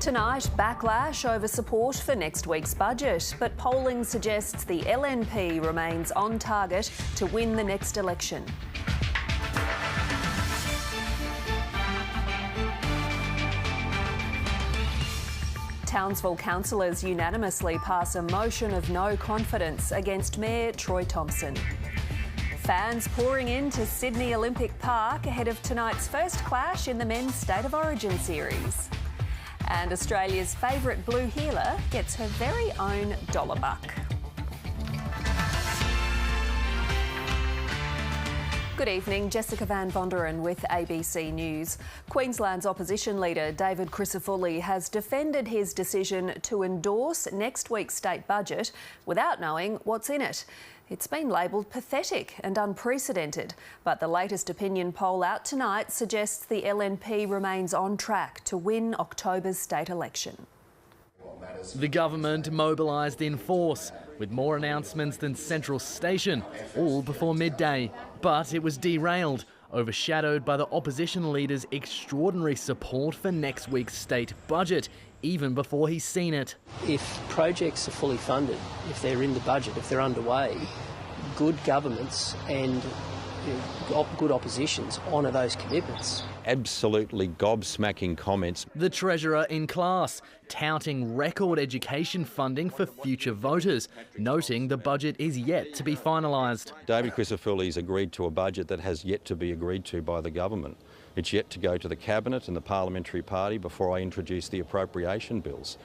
Tonight, backlash over support for next week's budget, but polling suggests the LNP remains on target to win the next election. Townsville councillors unanimously pass a motion of no confidence against Mayor Troy Thompson. Fans pouring into Sydney Olympic Park ahead of tonight's first clash in the Men's State of Origin series. And Australia's favourite blue heeler gets her very own dollar buck. Good evening, Jessica Van Vonderen with ABC News. Queensland's opposition leader David Crisafulli has defended his decision to endorse next week's state budget without knowing what's in it. It's been labelled pathetic and unprecedented, but the latest opinion poll out tonight suggests the LNP remains on track to win October's state election. The government mobilised in force, with more announcements than Central Station, all before midday. But it was derailed, overshadowed by the opposition leader's extraordinary support for next week's state budget, even before he's seen it. If projects are fully funded, if they're in the budget, if they're underway, good governments and good oppositions honour those commitments. Absolutely gobsmacking comments. The Treasurer in class, touting record education funding for future voters, noting the budget is yet to be finalised. David Crisafulli's agreed to a budget that has yet to be agreed to by the government. It's yet to go to the Cabinet and the Parliamentary Party before I introduce the appropriation bills.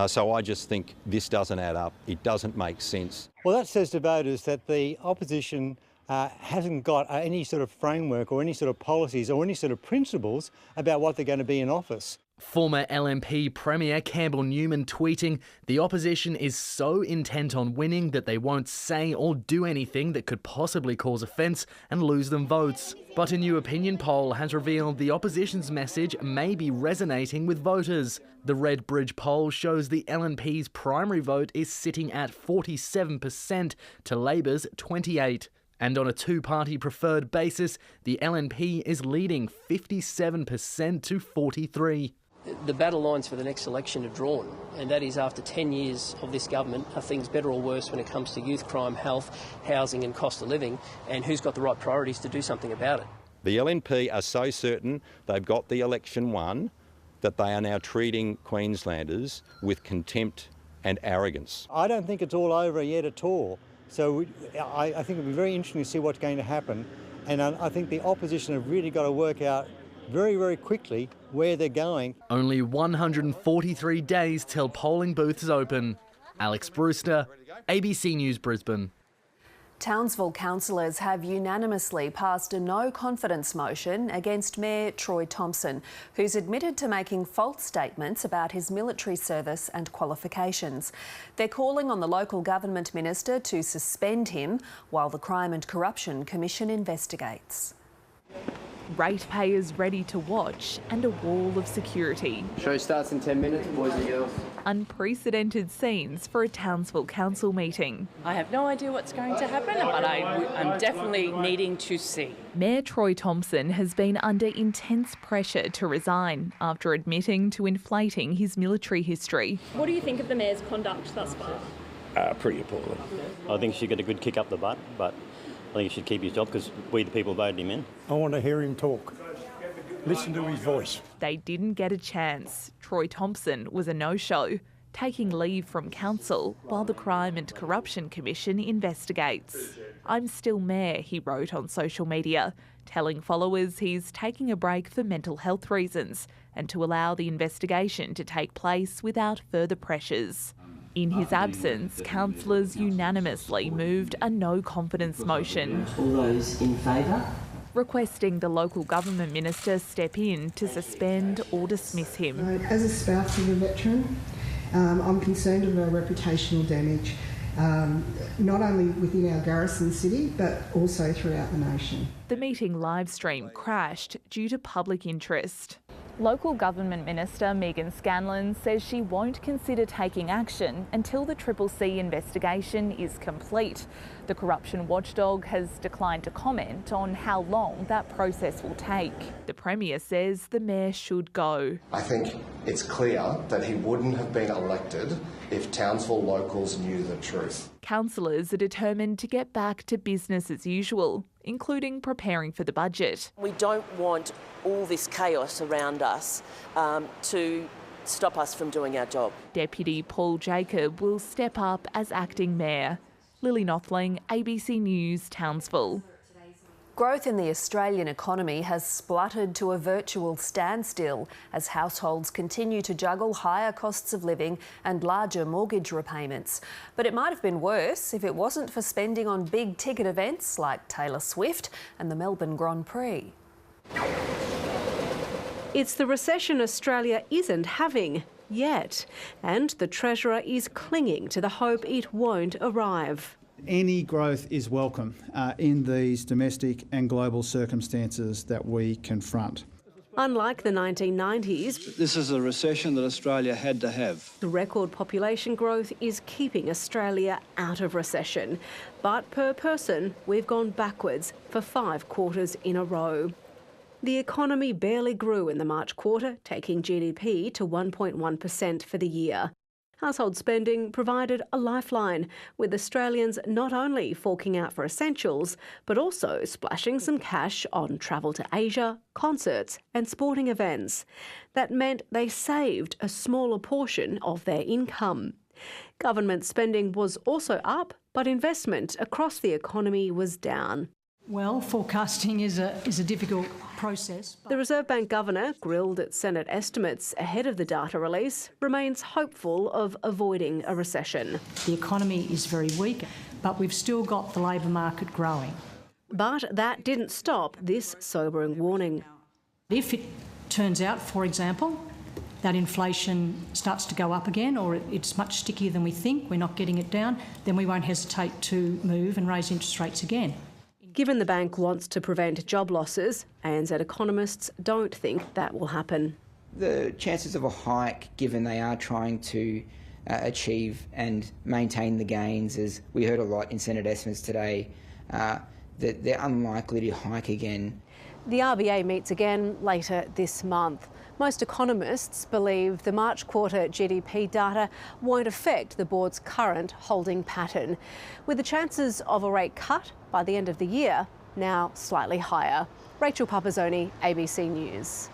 So I just think this doesn't add up. It doesn't make sense. Well, that says to voters that the opposition hasn't got any sort of framework or any sort of policies or any sort of principles about what they're going to be in office. Former LNP Premier Campbell Newman tweeting, "The opposition is so intent on winning that they won't say or do anything that could possibly cause offence and lose them votes." But a new opinion poll has revealed the opposition's message may be resonating with voters. The Red Bridge poll shows the LNP's primary vote is sitting at 47% to Labor's 28%. And on a two-party preferred basis, the LNP is leading 57% to 43%. The battle lines for the next election are drawn, and that is after 10 years of this government, are things better or worse when it comes to youth crime, health, housing and cost of living, and who's got the right priorities to do something about it. The LNP are so certain they've got the election won that they are now treating Queenslanders with contempt and arrogance. I don't think it's all over yet at all. So I think it'll be very interesting to see what's going to happen. And I think the opposition have really got to work out very, very quickly where they're going. Only 143 days till polling booths open. Alex Brewster, ABC News Brisbane. Townsville councillors have unanimously passed a no-confidence motion against Mayor Troy Thompson, who's admitted to making false statements about his military service and qualifications. They're calling on the local government minister to suspend him while the Crime and Corruption Commission investigates. Ratepayers ready to watch and a wall of security. Show starts in 10 minutes, boys and girls. Unprecedented scenes for a Townsville Council meeting. I have no idea what's going to happen, but I'm definitely needing to see. Mayor Troy Thompson has been under intense pressure to resign after admitting to inflating his military history. What do you think of the Mayor's conduct thus far? Pretty appalling. I think he should get a good kick up the butt, but I think he should keep his job because we the people voted him in. I want to hear him talk. Listen to his voice. They didn't get a chance. Troy Thompson was a no-show, taking leave from council while the Crime and Corruption Commission investigates. "I'm still mayor," he wrote on social media, telling followers he's taking a break for mental health reasons and to allow the investigation to take place without further pressures. In his absence, councillors unanimously moved a no-confidence motion. All those in favour? Requesting the local government minister step in to suspend or dismiss him. As a spouse of a veteran, I'm concerned of our reputational damage, not only within our garrison city, but also throughout the nation. The meeting live stream crashed due to public interest. Local Government Minister Megan Scanlon says she won't consider taking action until the CCC investigation is complete. The corruption watchdog has declined to comment on how long that process will take. The Premier says the Mayor should go. I think it's clear that he wouldn't have been elected if Townsville locals knew the truth. Councillors are determined to get back to business as usual, including preparing for the budget. We don't want all this chaos around us to stop us from doing our job. Deputy Paul Jacob will step up as acting mayor. Lily Nothling, ABC News, Townsville. Growth in the Australian economy has spluttered to a virtual standstill as households continue to juggle higher costs of living and larger mortgage repayments. But it might have been worse if it wasn't for spending on big ticket events like Taylor Swift and the Melbourne Grand Prix. It's the recession Australia isn't having yet, and the Treasurer is clinging to the hope it won't arrive. Any growth is welcome in these domestic and global circumstances that we confront. Unlike the 1990s, this is a recession that Australia had to have. The record population growth is keeping Australia out of recession. But per person, we've gone backwards for 5 quarters in a row. The economy barely grew in the March quarter, taking GDP to 1.1% for the year. Household spending provided a lifeline, with Australians not only forking out for essentials, but also splashing some cash on travel to Asia, concerts and sporting events. That meant they saved a smaller portion of their income. Government spending was also up, but investment across the economy was down. Well, forecasting is a difficult process. The Reserve Bank Governor, grilled at Senate estimates ahead of the data release, remains hopeful of avoiding a recession. The economy is very weak, but we've still got the labour market growing. But that didn't stop this sobering warning. If it turns out, for example, that inflation starts to go up again, or it's much stickier than we think, we're not getting it down, then we won't hesitate to move and raise interest rates again. Given the bank wants to prevent job losses, ANZ economists don't think that will happen. The chances of a hike, given they are trying to achieve and maintain the gains, as we heard a lot in Senate estimates today, that they're unlikely to hike again. The RBA meets again later this month. Most economists believe the March quarter GDP data won't affect the board's current holding pattern, with the chances of a rate cut by the end of the year now slightly higher. Rachel Papazzoni, ABC News.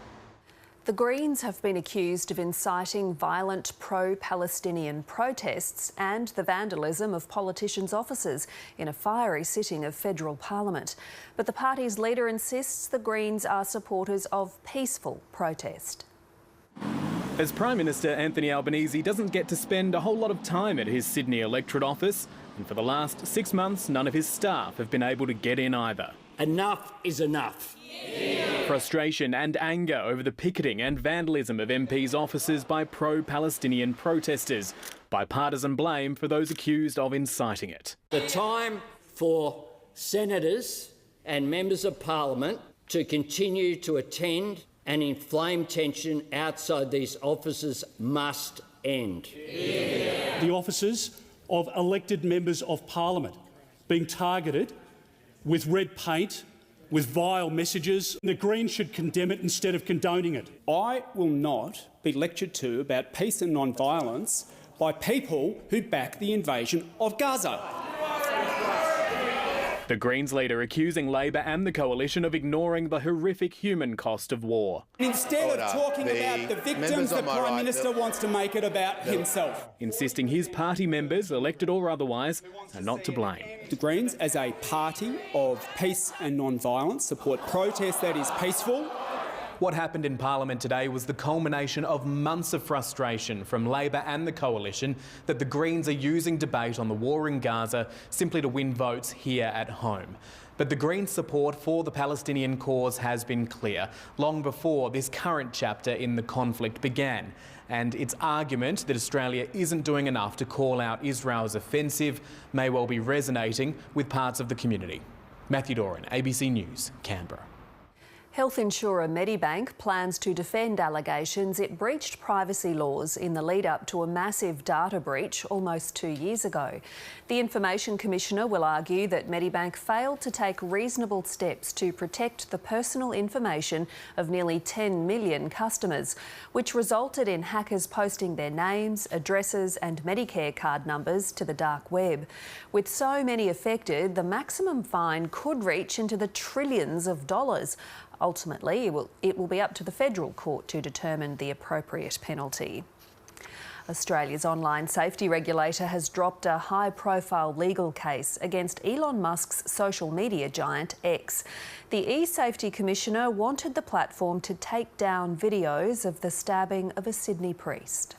The Greens have been accused of inciting violent pro-Palestinian protests and the vandalism of politicians' offices in a fiery sitting of federal parliament. But the party's leader insists the Greens are supporters of peaceful protest. As Prime Minister Anthony Albanese doesn't get to spend a whole lot of time at his Sydney electorate office, and for the last 6 months none of his staff have been able to get in either. Enough is enough. Yeah. Frustration and anger over the picketing and vandalism of MPs' offices by pro-Palestinian protesters. Bipartisan blame for those accused of inciting it. The time for senators and members of parliament to continue to attend and inflame tension outside these offices must end. Yeah. The offices of elected members of parliament being targeted with red paint, with vile messages. The Greens should condemn it instead of condoning it. I will not be lectured to about peace and non-violence by people who back the invasion of Gaza. The Greens leader accusing Labor and the Coalition of ignoring the horrific human cost of war. Instead of talking about the victims, the Prime Minister wants to make it about himself. Insisting his party members, elected or otherwise, are not to blame. The Greens, as a party of peace and non-violence, support protest that is peaceful. What happened in Parliament today was the culmination of months of frustration from Labor and the Coalition that the Greens are using debate on the war in Gaza simply to win votes here at home. But the Greens' support for the Palestinian cause has been clear, long before this current chapter in the conflict began. And its argument that Australia isn't doing enough to call out Israel's offensive may well be resonating with parts of the community. Matthew Doran, ABC News, Canberra. Health insurer Medibank plans to defend allegations it breached privacy laws in the lead-up to a massive data breach almost 2 years ago. The Information Commissioner will argue that Medibank failed to take reasonable steps to protect the personal information of nearly 10 million customers, which resulted in hackers posting their names, addresses and Medicare card numbers to the dark web. With so many affected, the maximum fine could reach into the trillions of dollars. Ultimately, it will be up to the federal court to determine the appropriate penalty. Australia's online safety regulator has dropped a high-profile legal case against Elon Musk's social media giant X. The e-Safety Commissioner wanted the platform to take down videos of the stabbing of a Sydney priest.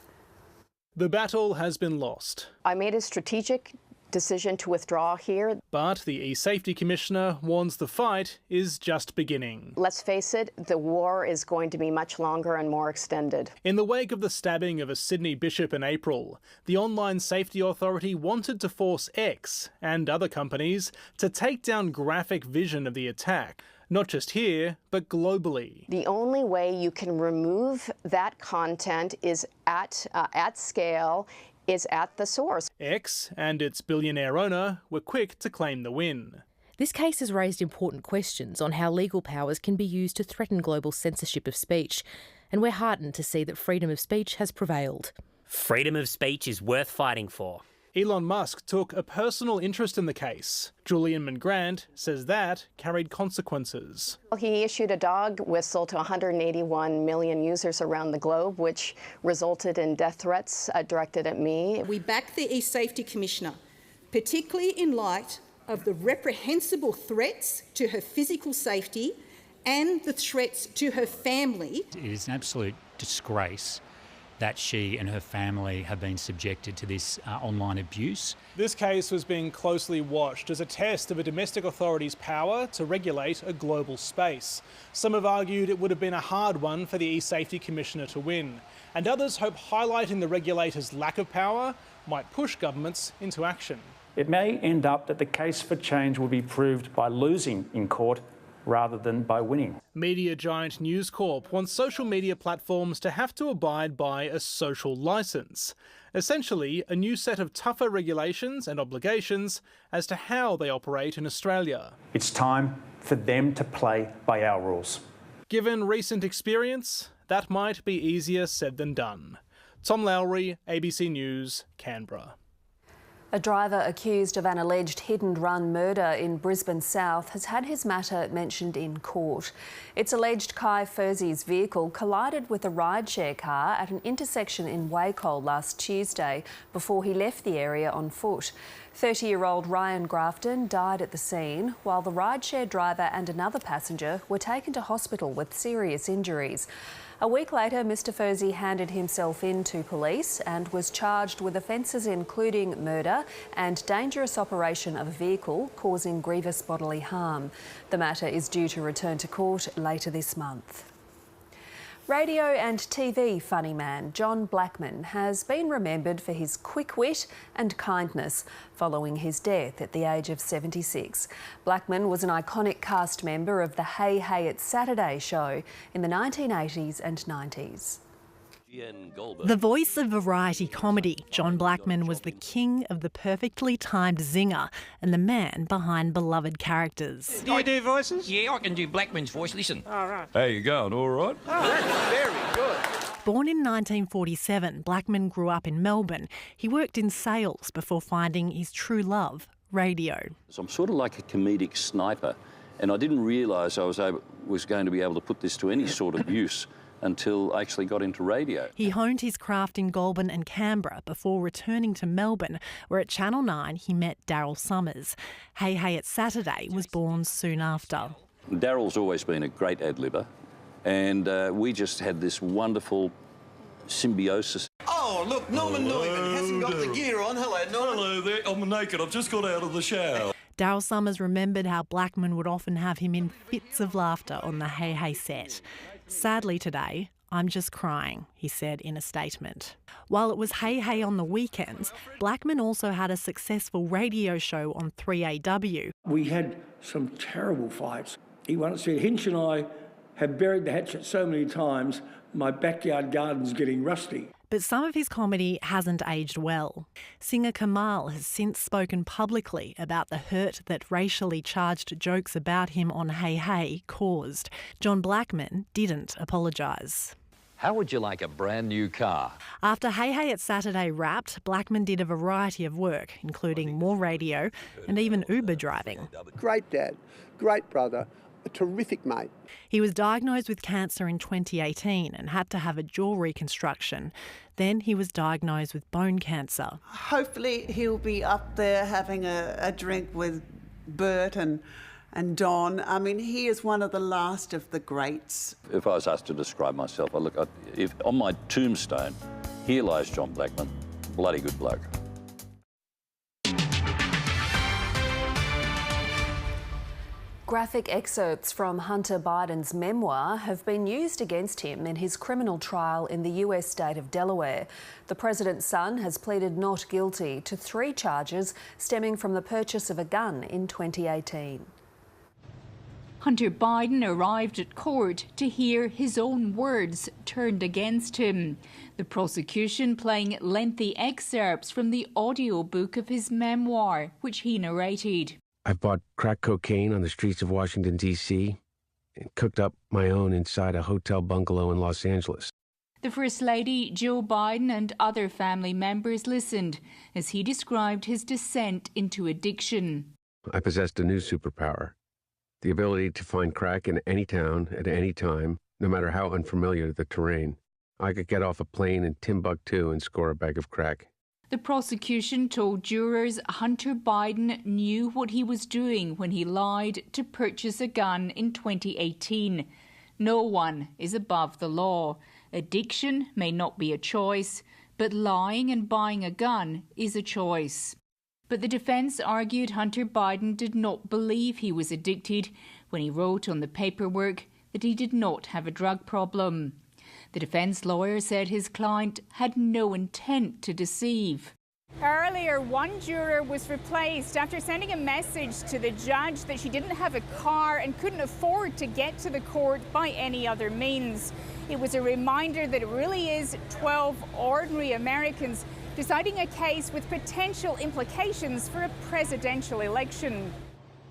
The battle has been lost. I made a strategic decision to withdraw here. But the e-Safety Commissioner warns the fight is just beginning. Let's face it, the war is going to be much longer and more extended. In the wake of the stabbing of a Sydney bishop in April, the Online Safety Authority wanted to force X and other companies to take down graphic vision of the attack. Not just here, but globally. The only way you can remove that content is at scale, is at the source. X and its billionaire owner were quick to claim the win. This case has raised important questions on how legal powers can be used to threaten global censorship of speech, and we're heartened to see that freedom of speech has prevailed. Freedom of speech is worth fighting for. Elon Musk took a personal interest in the case. Julian Mangrant says that carried consequences. He issued a dog whistle to 181 million users around the globe, which resulted in death threats directed at me. We back the e-Safety Commissioner, particularly in light of the reprehensible threats to her physical safety and the threats to her family. It is an absolute disgrace that she and her family have been subjected to this online abuse. This case was being closely watched as a test of a domestic authority's power to regulate a global space. Some have argued it would have been a hard one for the e-Safety Commissioner to win, and others hope highlighting the regulator's lack of power might push governments into action. It may end up that the case for change will be proved by losing in court rather than by winning. Media giant News Corp wants social media platforms to have to abide by a social licence. Essentially, a new set of tougher regulations and obligations as to how they operate in Australia. It's time for them to play by our rules. Given recent experience, that might be easier said than done. Tom Lowry, ABC News, Canberra. A driver accused of an alleged hit-and-run murder in Brisbane South has had his matter mentioned in court. It's alleged Kai Fursey's vehicle collided with a rideshare car at an intersection in Wacol last Tuesday before he left the area on foot. 30-year-old Ryan Grafton died at the scene, while the rideshare driver and another passenger were taken to hospital with serious injuries. A week later, Mr Fursey handed himself in to police and was charged with offences including murder and dangerous operation of a vehicle causing grievous bodily harm. The matter is due to return to court later this month. Radio and TV funny man John Blackman has been remembered for his quick wit and kindness following his death at the age of 76. Blackman was an iconic cast member of the Hey Hey It's Saturday show in the 1980s and 90s. The voice of variety comedy, John Blackman was the king of the perfectly timed zinger and the man behind beloved characters. Do you do voices? Yeah, I can do Blackman's voice. Listen. All right. How you going? All right? Oh, that's very good. Born in 1947, Blackman grew up in Melbourne. He worked in sales before finding his true love, radio. So I'm sort of like a comedic sniper, and I didn't realise I was going to be able to put this to any sort of use until I actually got into radio. He honed his craft in Goulburn and Canberra before returning to Melbourne, where at Channel 9 he met Daryl Summers. Hey Hey It's Saturday was born soon after. Daryl's always been a great ad-libber, and we just had this wonderful symbiosis. Oh, look, Norman Neumann hasn't got the gear on. Hello, Norman. Hello there. I'm naked. I've just got out of the shower. Daryl Summers remembered how Blackman would often have him in fits of laughter on the Hey Hey set. Sadly today, I'm just crying, he said in a statement. While it was Hey Hey on the weekends, Blackman also had a successful radio show on 3AW. We had some terrible fights. He once said, Hinch and I have buried the hatchet so many times, my backyard garden's getting rusty. But some of his comedy hasn't aged well. Singer Kamal has since spoken publicly about the hurt that racially charged jokes about him on Hey Hey caused. John Blackman didn't apologise. How would you like a brand new car? After Hey Hey at Saturday wrapped, Blackman did a variety of work, including more radio and even Uber driving. Great dad, great brother, a terrific mate. He was diagnosed with cancer in 2018 and had to have a jaw reconstruction. Then he was diagnosed with bone cancer. Hopefully he'll be up there having a drink with Bert and Don. I mean, he is one of the last of the greats. If I was asked to describe myself, if on my tombstone, here lies John Blackman, bloody good bloke. Graphic excerpts from Hunter Biden's memoir have been used against him in his criminal trial in the US state of Delaware. The president's son has pleaded not guilty to 3 charges stemming from the purchase of a gun in 2018. Hunter Biden arrived at court to hear his own words turned against him. The prosecution playing lengthy excerpts from the audiobook of his memoir, which he narrated. I've bought crack cocaine on the streets of Washington, D.C., and cooked up my own inside a hotel bungalow in Los Angeles. The First Lady, Joe Biden, and other family members listened as he described his descent into addiction. I possessed a new superpower, the ability to find crack in any town at any time, no matter how unfamiliar the terrain. I could get off a plane in Timbuktu and score a bag of crack. The prosecution told jurors Hunter Biden knew what he was doing when he lied to purchase a gun in 2018. No one is above the law. Addiction may not be a choice, but lying and buying a gun is a choice. But the defence argued Hunter Biden did not believe he was addicted when he wrote on the paperwork that he did not have a drug problem. The defence lawyer said his client had no intent to deceive. Earlier, one juror was replaced after sending a message to the judge that she didn't have a car and couldn't afford to get to the court by any other means. It was a reminder that it really is 12 ordinary Americans deciding a case with potential implications for a presidential election.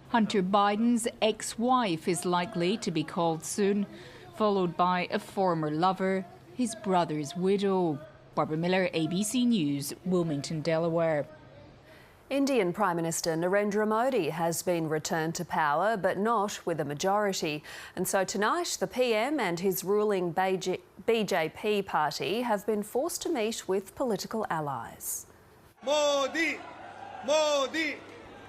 Hunter Biden's ex-wife is likely to be called soon, followed by a former lover, his brother's widow. Barbara Miller, ABC News, Wilmington, Delaware. Indian Prime Minister Narendra Modi has been returned to power, but not with a majority. And so tonight, the PM and his ruling BJP party have been forced to meet with political allies. Modi! Modi!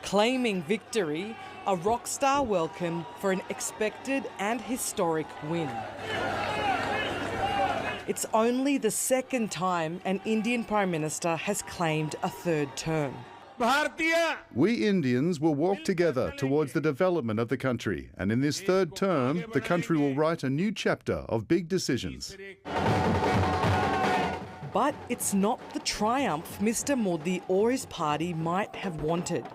Claiming victory, a rock star welcome for an expected and historic win. It's only the second time an Indian Prime Minister has claimed a third term. We Indians will walk together towards the development of the country, and in this third term, the country will write a new chapter of big decisions. But it's not the triumph Mr. Modi or his party might have wanted.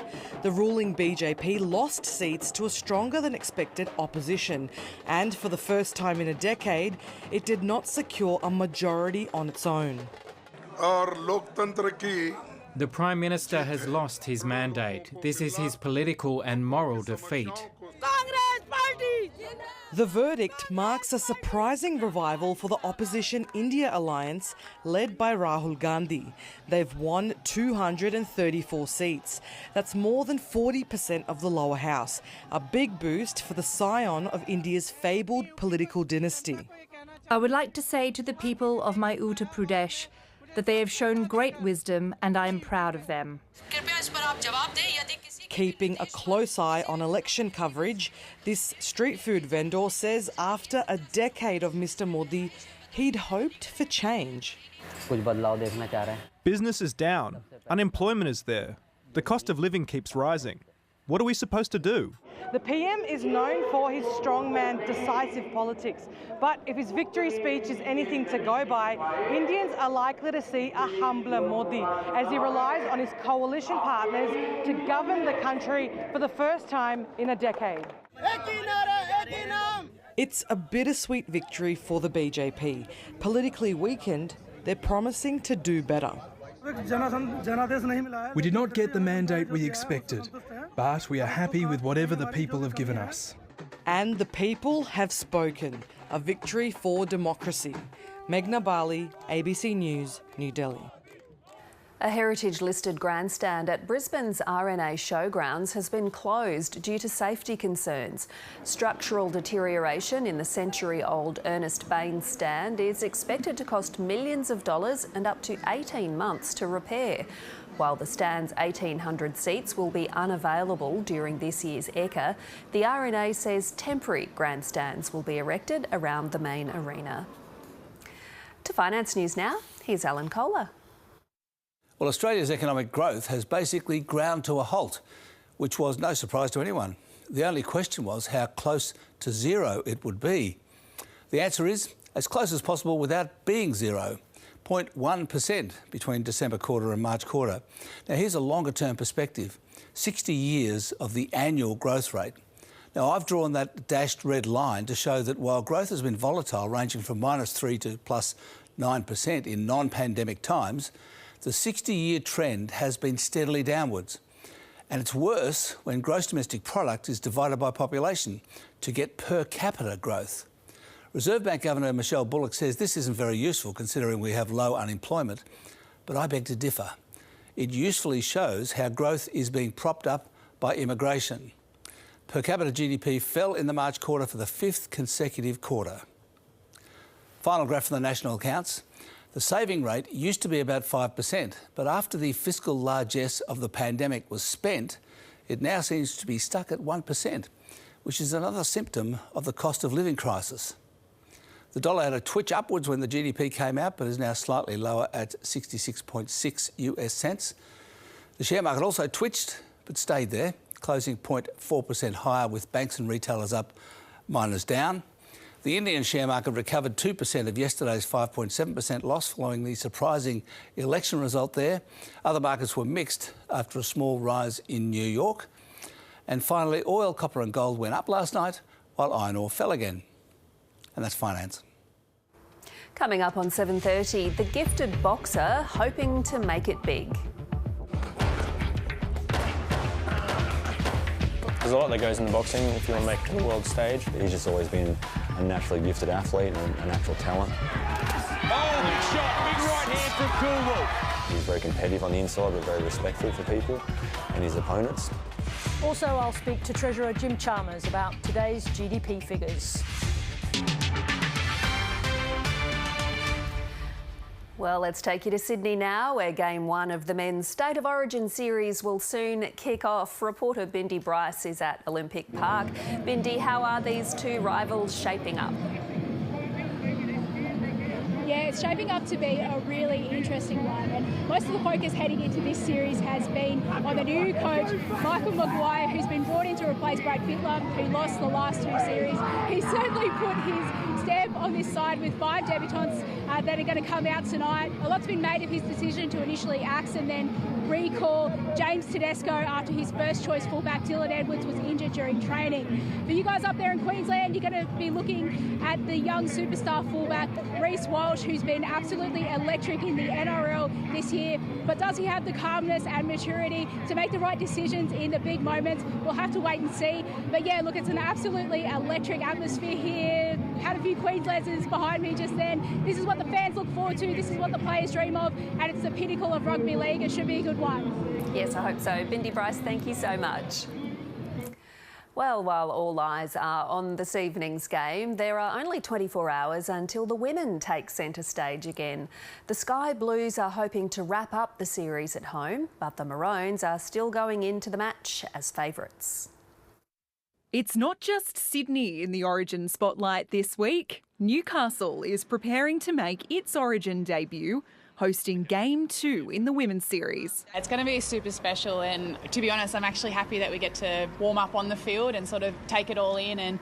The ruling BJP lost seats to a stronger than expected opposition, and for the first time in a decade, it did not secure a majority on its own. The Prime Minister has lost his mandate. This is his political and moral defeat. The verdict marks a surprising revival for the opposition India alliance led by Rahul Gandhi. They've won 234 seats. That's more than 40% of the lower house, a big boost for the scion of India's fabled political dynasty. I would like to say to the people of my Uttar Pradesh that they have shown great wisdom and I am proud of them. Keeping a close eye on election coverage, this street food vendor says after a decade of Mr. Modi, he'd hoped for change. Business is down. Unemployment is there. The cost of living keeps rising. What are we supposed to do? The PM is known for his strongman, decisive politics. But if his victory speech is anything to go by, Indians are likely to see a humbler Modi as he relies on his coalition partners to govern the country for the first time in a decade. It's a bittersweet victory for the BJP. Politically weakened, they're promising to do better. We did not get the mandate we expected, but we are happy with whatever the people have given us. And the people have spoken. A victory for democracy. Meghna Bali, ABC News, New Delhi. A heritage-listed grandstand at Brisbane's RNA Showgrounds has been closed due to safety concerns. Structural deterioration in the century-old Ernest Baines stand is expected to cost millions of dollars and up to 18 months to repair. While the stand's 1,800 seats will be unavailable during this year's Ekka, the RNA says temporary grandstands will be erected around the main arena. To Finance News now, here's Alan Kohler. Well, Australia's economic growth has basically ground to a halt, which was no surprise to anyone. The only question was how close to zero it would be. The answer is as close as possible without being zero, 0.1% between December quarter and March quarter. Now, here's a longer-term perspective, 60 years of the annual growth rate. Now, I've drawn that dashed red line to show that while growth has been volatile, ranging from -3 to +9% in non-pandemic times, the 60-year trend has been steadily downwards. And it's worse when gross domestic product is divided by population to get per capita growth. Reserve Bank Governor Michelle Bullock says this isn't very useful considering we have low unemployment, but I beg to differ. It usefully shows how growth is being propped up by immigration. Per capita GDP fell in the March quarter for the 5th consecutive quarter. Final graph from the national accounts. The saving rate used to be about 5%, but after the fiscal largesse of the pandemic was spent, it now seems to be stuck at 1%, which is another symptom of the cost of living crisis. The dollar had a twitch upwards when the GDP came out, but is now slightly lower at 66.6 US cents. The share market also twitched, but stayed there, closing 0.4% higher with banks and retailers up, miners down. The Indian share market recovered 2% of yesterday's 5.7% loss following the surprising election result there. Other markets were mixed after a small rise in New York. And finally, oil, copper and gold went up last night, while iron ore fell again. And that's finance. Coming up on 7:30, the gifted boxer hoping to make it big. There's a lot that goes into boxing if you want to make it to the world stage. He's just always been a naturally gifted athlete and a natural talent. Oh, big shot, big right hand from Coolwell. He's very competitive on the inside, but very respectful for people and his opponents. Also, I'll speak to Treasurer Jim Chalmers about today's GDP figures. Well, let's take you to Sydney now, where Game 1 of the Men's State of Origin series will soon kick off. Reporter Bindi Bryce is at Olympic Park. Bindi, how are these two rivals shaping up? Yeah, it's shaping up to be a really interesting one. And most of the focus heading into this series has been on the new coach, Michael Maguire, who's been brought in to replace Brad Fittler, who lost the last two series. He's certainly put his stamp on this side with 5 debutants that are going to come out tonight. A lot's been made of his decision to initially axe and then recall James Tedesco after his first choice fullback Dylan Edwards was injured during training. For you guys up there in Queensland, you're going to be looking at the young superstar fullback Reece Walsh, who's been absolutely electric in the NRL this year. But does he have the calmness and maturity to make the right decisions in the big moments? We'll have to wait and see. But yeah, look, it's an absolutely electric atmosphere here. Had a few Queenslanders behind me just then. This is what the fans look forward to. This is what the players dream of. And it's the pinnacle of rugby league. It should be a good one. Yes, I hope so. Bindi Bryce, thank you so much. Well, while all eyes are on this evening's game, there are only 24 hours until the women take centre stage again. The Sky Blues are hoping to wrap up the series at home, but the Maroons are still going into the match as favourites. It's not just Sydney in the Origin spotlight this week. Newcastle is preparing to make its Origin debut, hosting Game 2 in the Women's Series. It's going to be super special, and to be honest, I'm actually happy that we get to warm up on the field and sort of take it all in and,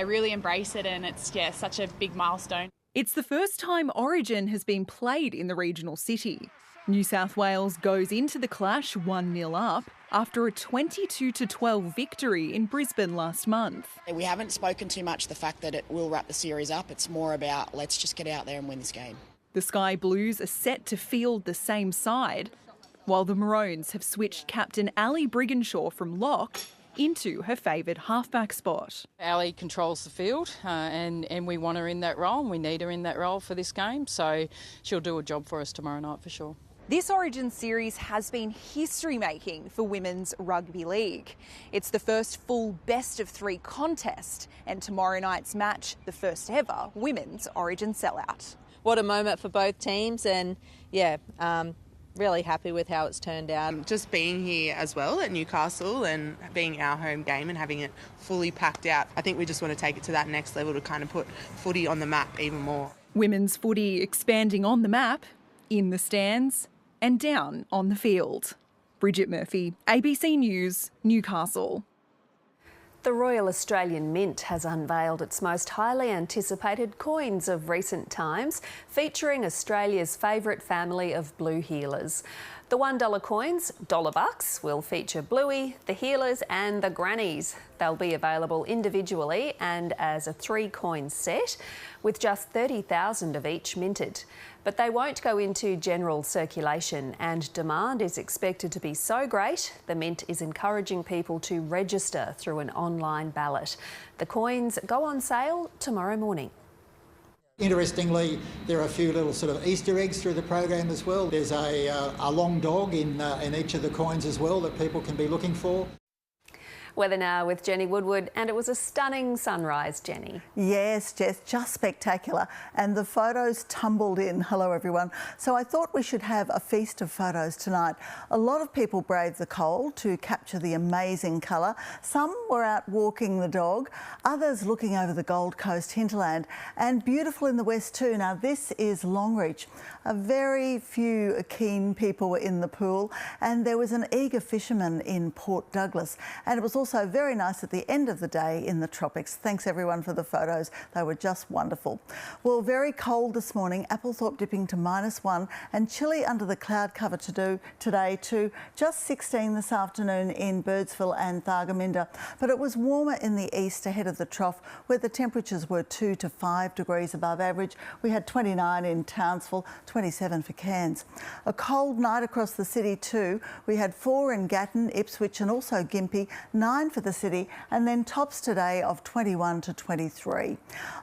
really embrace it, and it's, such a big milestone. It's the first time Origin has been played in the regional city. New South Wales goes into the clash 1-0 up, after a 22-12 victory in Brisbane last month. We haven't spoken too much the fact that it will wrap the series up. It's more about let's just get out there and win this game. The Sky Blues are set to field the same side, while the Maroons have switched captain Ali Brigginshaw from lock into her favoured halfback spot. Ali controls the field and we want her in that role and we need her in that role for this game, so she'll do a job for us tomorrow night for sure. This Origin series has been history-making for Women's Rugby League. It's the first full best-of-3 contest, and tomorrow night's match, the first ever Women's Origin sellout. What a moment for both teams, and really happy with how it's turned out. Just being here as well at Newcastle and being our home game and having it fully packed out, I think we just want to take it to that next level to kind of put footy on the map even more. Women's footy expanding on the map, in the stands and down on the field. Bridget Murphy, ABC News, Newcastle. The Royal Australian Mint has unveiled its most highly anticipated coins of recent times, featuring Australia's favourite family of blue heelers. The $1 coins, dollar bucks, will feature Bluey, the Heelers and the Grannies. They'll be available individually and as a 3-coin set, with just 30,000 of each minted. But they won't go into general circulation, and demand is expected to be so great, the Mint is encouraging people to register through an online ballot. The coins go on sale tomorrow morning. Interestingly, there are a few little sort of Easter eggs through the program as well. There's a long dog in each of the coins as well that people can be looking for. Weather now with Jenny Woodward, and it was a stunning sunrise, Jenny. Yes, Jess, just spectacular. And the photos tumbled in. Hello, everyone. So I thought we should have a feast of photos tonight. A lot of people braved the cold to capture the amazing colour. Some were out walking the dog, others looking over the Gold Coast hinterland, and beautiful in the west too. Now, this is Longreach. A very few keen people were in the pool, and there was an eager fisherman in Port Douglas. And it was also very nice at the end of the day in the tropics. Thanks everyone for the photos. They were just wonderful. Well, very cold this morning. Applethorpe dipping to -1 and chilly under the cloud cover today too. Just 16 this afternoon in Birdsville and Thargomindah. But it was warmer in the east ahead of the trough, where the temperatures were 2 to 5 degrees above average. We had 29 in Townsville, 27 for Cairns. A cold night across the city too. We had 4 in Gatton, Ipswich and also Gympie, 9 for the city, and then tops today of 21 to 23.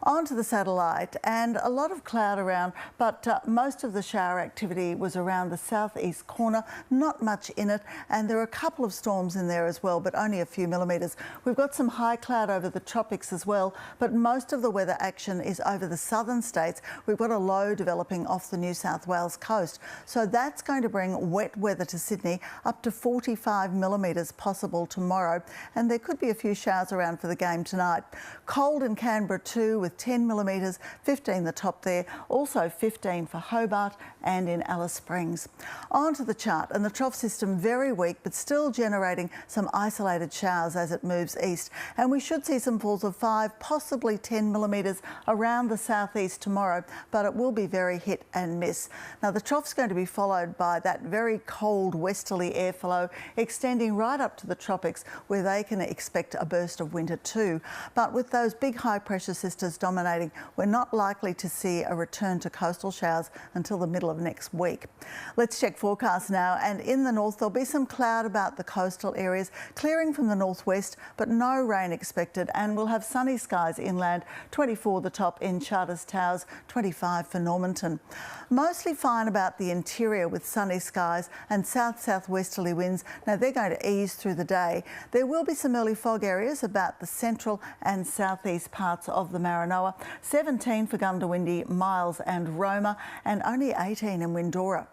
On to the satellite, and a lot of cloud around, but most of the shower activity was around the southeast corner, not much in it, and there are a couple of storms in there as well, but only a few millimetres. We've got some high cloud over the tropics as well, but most of the weather action is over the southern states. We've got a low developing off the New South Wales coast, so that's going to bring wet weather to Sydney, up to 45 millimetres possible tomorrow, and there could be a few showers around for the game tonight. Cold in Canberra too, with 10 millimetres, 15 the top there, also 15 for Hobart and in Alice Springs. On to the chart, and the trough system very weak but still generating some isolated showers as it moves east, and we should see some falls of 5, possibly 10 millimetres around the southeast tomorrow, but it will be very hit and miss. Now the trough's going to be followed by that very cold westerly airflow extending right up to the tropics, where they can expect a burst of winter too. But with those big high pressure systems dominating, we're not likely to see a return to coastal showers until the middle of next week. Let's check forecasts now, and in the north there'll be some cloud about the coastal areas, clearing from the northwest, but no rain expected, and we'll have sunny skies inland, 24 the top in Charters Towers, 25 for Normanton. Mostly fine about the interior with sunny skies and south-southwesterly winds. Now they're going to ease through the day. There will be some early fog areas about the central and southeast parts of the Maranoa. 17 for Gundawindi, Miles and Roma, and only 18 in Windora.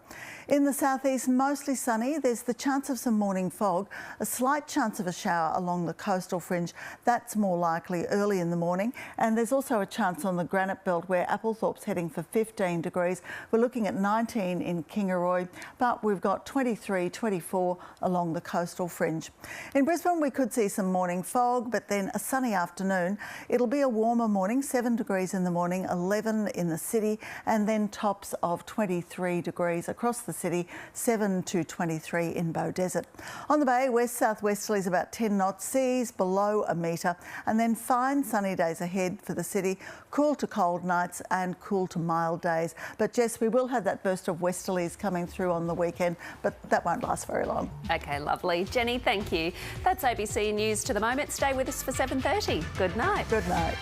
In the southeast, mostly sunny. There's the chance of some morning fog, a slight chance of a shower along the coastal fringe. That's more likely early in the morning. And there's also a chance on the granite belt, where Applethorpe's heading for 15 degrees. We're looking at 19 in Kingaroy, but we've got 23, 24 along the coastal fringe. In Brisbane, we could see some morning fog, but then a sunny afternoon. It'll be a warmer morning, 7 degrees in the morning, 11 in the city, and then tops of 23 degrees across the city, 7 to 23 in Bow Desert. On the bay, west-southwesterlies about 10 knots, seas below a metre, and then fine sunny days ahead for the city, cool to cold nights and cool to mild days. But Jess, we will have that burst of westerlies coming through on the weekend, but that won't last very long. OK, lovely. Jenny, thank you. That's ABC News to the moment. Stay with us for 7:30. Good night. Good night.